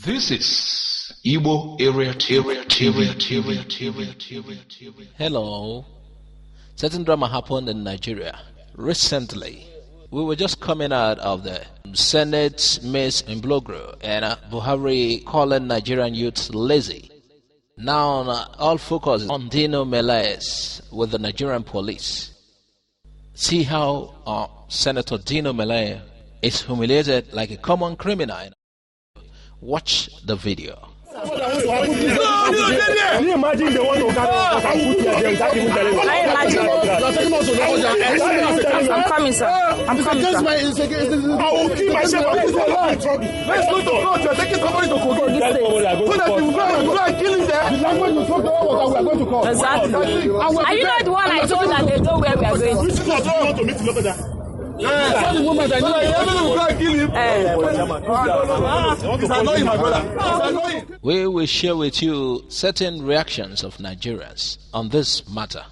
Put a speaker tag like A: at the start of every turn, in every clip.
A: This is Igbo Area TV.
B: Hello. Certain drama happened in Nigeria recently. We were just coming out of the Senate Miss in Blogro and Buhari calling Nigerian youths lazy. Now all focus is on Dino Melaye with the Nigerian police. See how Senator Dino Melaye is humiliated like a common criminal. Watch the video.
C: Can you imagine the one who can put here there without even telling us?
D: I'm coming, sir. I'm coming, sir.
C: I will kill myself. Let's go to court. You're taking somebody to court. So that you go and kill him there. The language you talk about was that we are going to court.
D: Exactly. Are you not the one I told that they know where we are going?
C: Which court do you want to meet over there? Yeah. The moment I knew
B: we will share with you certain reactions of Nigerians on this matter.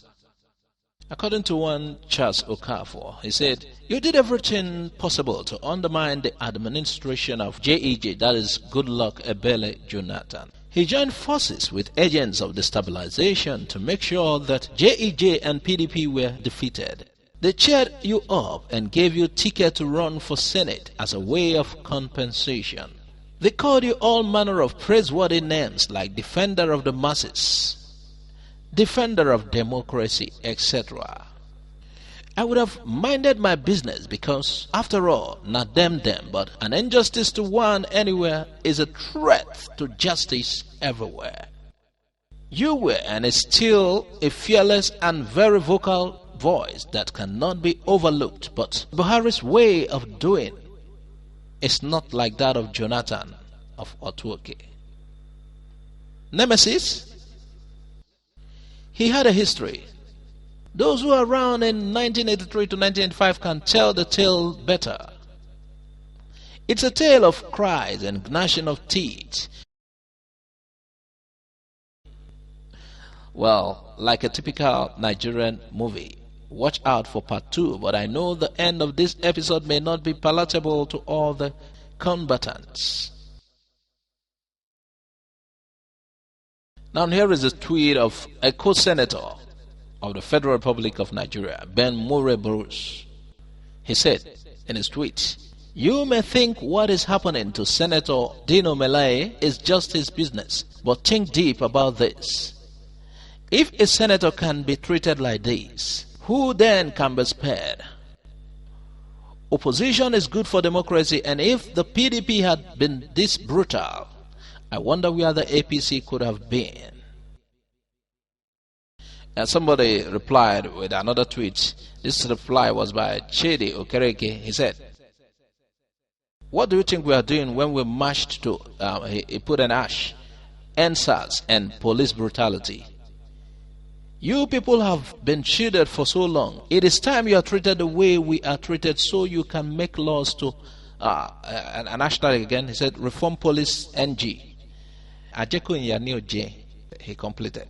B: According to one Charles Okafor, he said, "You did everything possible to undermine the administration of JEJ, that is Goodluck Ebele Jonathan. He joined forces with agents of destabilization to make sure that JEJ and PDP were defeated. They cheered you up and gave you ticket to run for Senate as a way of compensation. They called you all manner of praiseworthy names like defender of the masses, defender of democracy, etc. I would have minded my business because, after all, not them, but an injustice to one anywhere is a threat to justice everywhere. You were and is still a fearless and very vocal voice that cannot be overlooked, but Buhari's way of doing is not like that of Jonathan of Otuoke. Nemesis? He had a history. Those who are around in 1983 to 1985 can tell the tale better. It's a tale of cries and gnashing of teeth. Well, like a typical Nigerian movie. Watch out for part 2, but I know the end of this episode may not be palatable to all the combatants. Now here is a tweet of a co-senator of the Federal Republic of Nigeria, Ben Mure Bruce. He said in his tweet, "You may think what is happening to Senator Dino Melaye is just his business, but think deep about this. If a senator can be treated like this, who then can be spared? Opposition is good for democracy, and if the PDP had been this brutal, I wonder where the APC could have been." And somebody replied with another tweet. This reply was by Chidi Okereke. He said, "What do you think we are doing when we marched to, he put an ash, NSAS and police brutality? You people have been shielded for so long. It is time you are treated the way we are treated so you can make laws to," an hashtag again, he said, "Reform Police NG. Ajeko Nyanio J." He completed.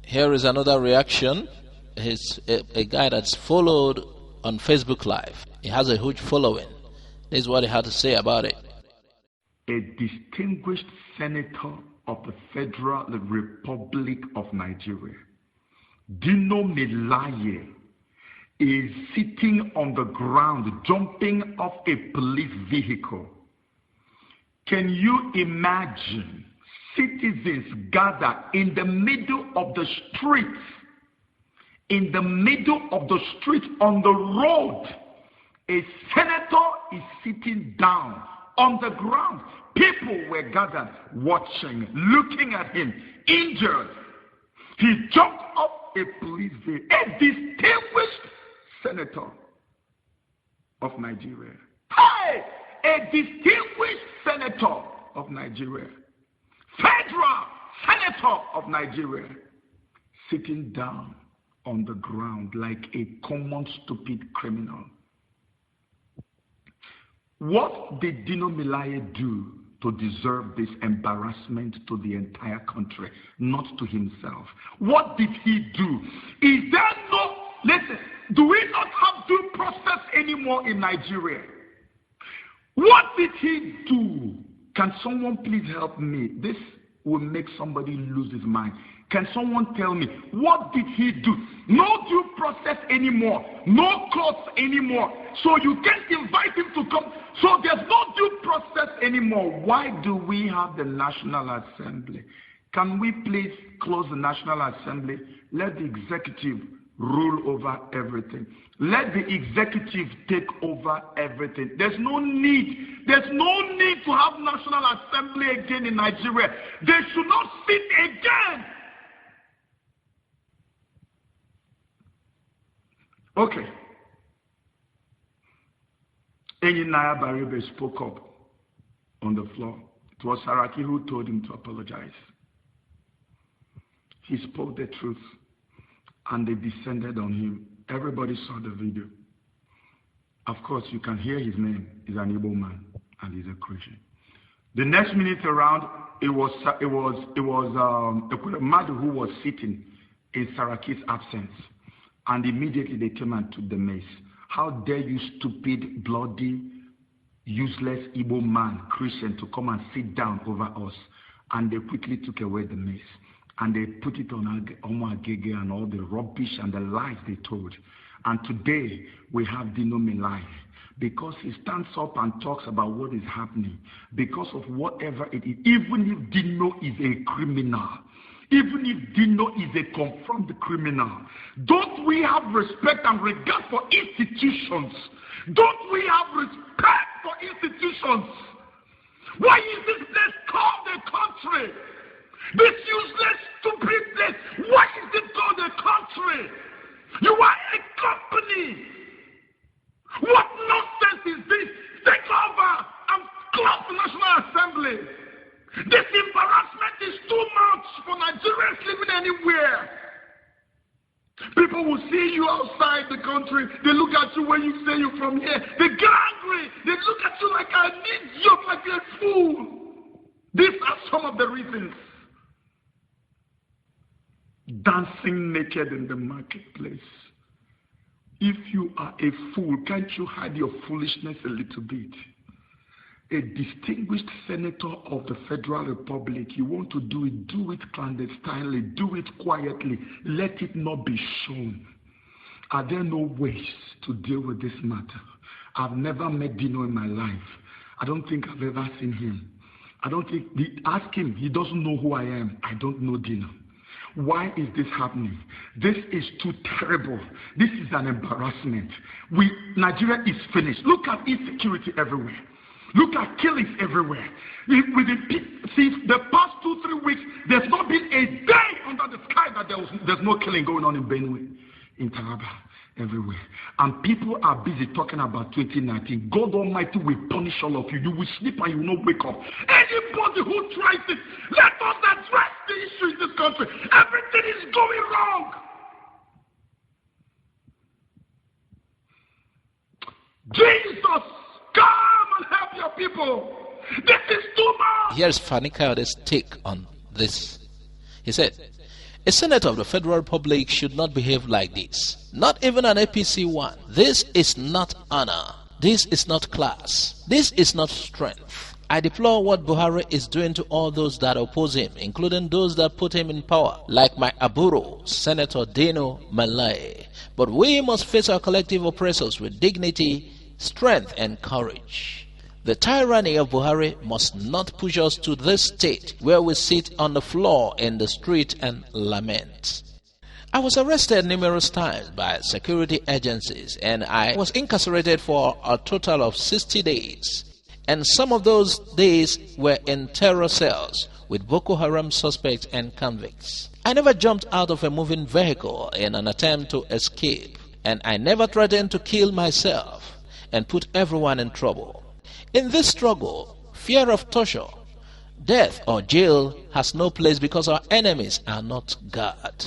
B: Here is another reaction. He's a guy that's followed on Facebook Live. He has a huge following. This is what he had to say about it.
E: A distinguished senator of the Federal Republic of Nigeria, Dino Melaye, is sitting on the ground jumping off a police vehicle. Can you imagine citizens gather in the middle of the street, on the road? A senator is sitting down on the ground. People were gathered, watching, looking at him, injured. He jumped off a police vehicle, a distinguished senator of Nigeria. Hey! A distinguished senator of Nigeria. Federal senator of Nigeria. Sitting down on the ground like a common stupid criminal. What did Dino Melaye do to deserve this embarrassment to the entire country, not to himself? What did he do? Is there no, listen, do we not have due process anymore in Nigeria? What did he do? Can someone please help me? This will make somebody lose his mind. Can someone tell me, what did he do? No due process anymore. No courts anymore. So you can't invite him to come. So there's no due process anymore. Why do we have the National Assembly? Can we please close the National Assembly? Let the executive rule over everything. Let the executive take over everything. There's no need to have National Assembly again in Nigeria. They should not sit again. Okay. Enyinaya Baribe spoke up on the floor. It was Saraki who told him to apologize. He spoke the truth, and they descended on him. Everybody saw the video. Of course, you can hear his name. He's an Igbo man, and he's a Christian. The next minute around, it was Madu who was sitting in Saraki's absence. And immediately they came and took the mace. How dare you, stupid, bloody, useless Igbo man, Christian, to come and sit down over us? And they quickly took away the mace. And they put it on Agege and all the rubbish and the lies they told. And today we have Dino Melaye. Because he stands up and talks about what is happening. Because of whatever it is. Even if Dino is a criminal. Even if Dino is a confirmed criminal, don't we have respect and regard for institutions? Don't we have respect for institutions? Why is this place called a country? This useless, stupid place, why is it called a country? You are a company. What nonsense is this? Take over and close the National Assembly. This embarrassment is too much for Nigerians living anywhere. People will see you outside the country. They look at you when you say you're from here. They get angry. They look at you like an idiot, like a fool. These are some of the reasons. Dancing naked in the marketplace. If you are a fool, can't you hide your foolishness a little bit? A distinguished senator of the Federal Republic, you want to do it clandestinely, do it quietly, let it not be shown. Are there no ways to deal with this matter? I've never met Dino in my life. I don't think I've ever seen him. Ask him, he doesn't know who I am. I don't know Dino. Why is this happening? This is too terrible. This is an embarrassment. Nigeria is finished. Look at insecurity everywhere. Look at killings everywhere. Since the past 2-3 weeks, there's not been a day under the sky that there's no killing going on in Benue, in Taraba, everywhere. And people are busy talking about 2019. God Almighty will punish all of you. You will sleep and you will not wake up. Anybody who tries it, let us address the issue in this country. Everything is going wrong. Jesus, come and help your people. This is too much.
B: Here's Fani Kayode's take on this. He said, a senator of the Federal Republic should not behave like this. Not even an APC one. This is not honor. This is not class. This is not strength. I deplore what Buhari is doing to all those that oppose him, including those that put him in power, like my Aburo, Senator Dino Melaye. But we must face our collective oppressors with dignity, strength, and courage. The tyranny of Buhari must not push us to this state where we sit on the floor in the street and lament. I was arrested numerous times by security agencies and I was incarcerated for a total of 60 days. And some of those days were in terror cells with Boko Haram suspects and convicts. I never jumped out of a moving vehicle in an attempt to escape, and I never threatened to kill myself and put everyone in trouble. In this struggle, fear of torture, death, or jail has no place because our enemies are not God.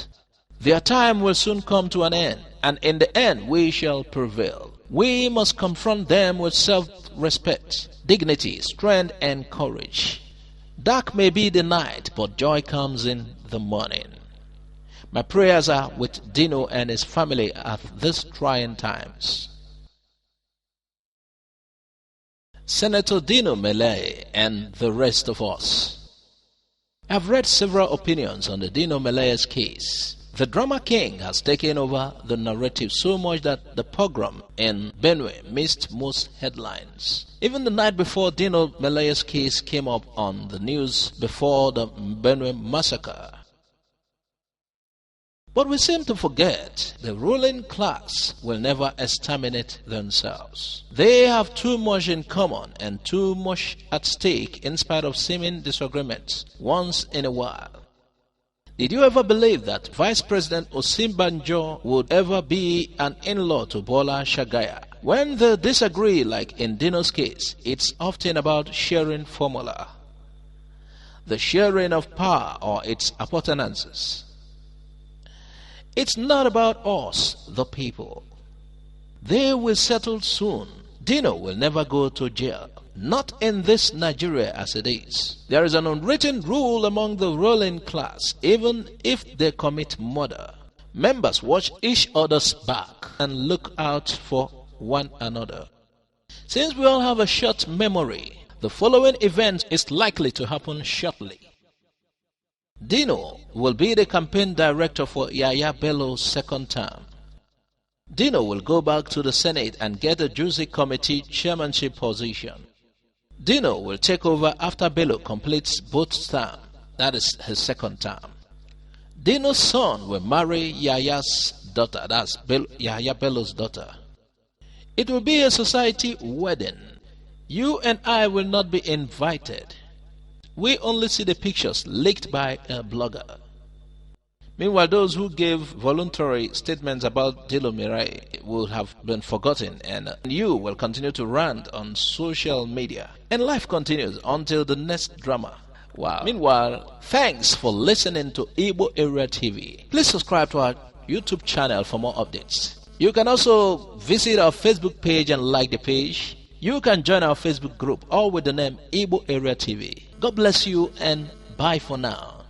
B: Their time will soon come to an end, and in the end we shall prevail. We must confront them with self-respect, dignity, strength, and courage. Dark may be the night, but joy comes in the morning. My prayers are with Dino and his family at these trying times. Senator Dino Melaye, and the rest of us. I've read several opinions on the Dino Melaye's case. The drama king has taken over the narrative so much that the pogrom in Benue missed most headlines. Even the night before Dino Melaye's case came up on the news before the Benue massacre. But we seem to forget the ruling class will never exterminate themselves. They have too much in common and too much at stake in spite of seeming disagreements once in a while. Did you ever believe that Vice President Osinbajo would ever be an in-law to Bola Shagaya? When they disagree, like in Dino's case, it's often about sharing formula, the sharing of power or its appurtenances. It's not about us, the people. They will settle soon. Dino will never go to jail. Not in this Nigeria as it is. There is an unwritten rule among the ruling class. Even if they commit murder, members watch each other's back and look out for one another. Since we all have a short memory, the following event is likely to happen shortly. Dino will be the campaign director for Yaya Bello's second term. Dino will go back to the Senate and get a juicy committee chairmanship position. Dino will take over after Bello completes both terms, that is his second term. Dino's son will marry Yaya's daughter, that's Yaya Bello's daughter. It will be a society wedding. You and I will not be invited. We only see the pictures leaked by a blogger. Meanwhile, those who gave voluntary statements about Dino Melaye will have been forgotten, and you will continue to rant on social media. And life continues until the next drama. Wow. Meanwhile, thanks for listening to Igbo Area TV. Please subscribe to our YouTube channel for more updates. You can also visit our Facebook page and like the page. You can join our Facebook group, all with the name Igbo Area TV. God bless you and bye for now.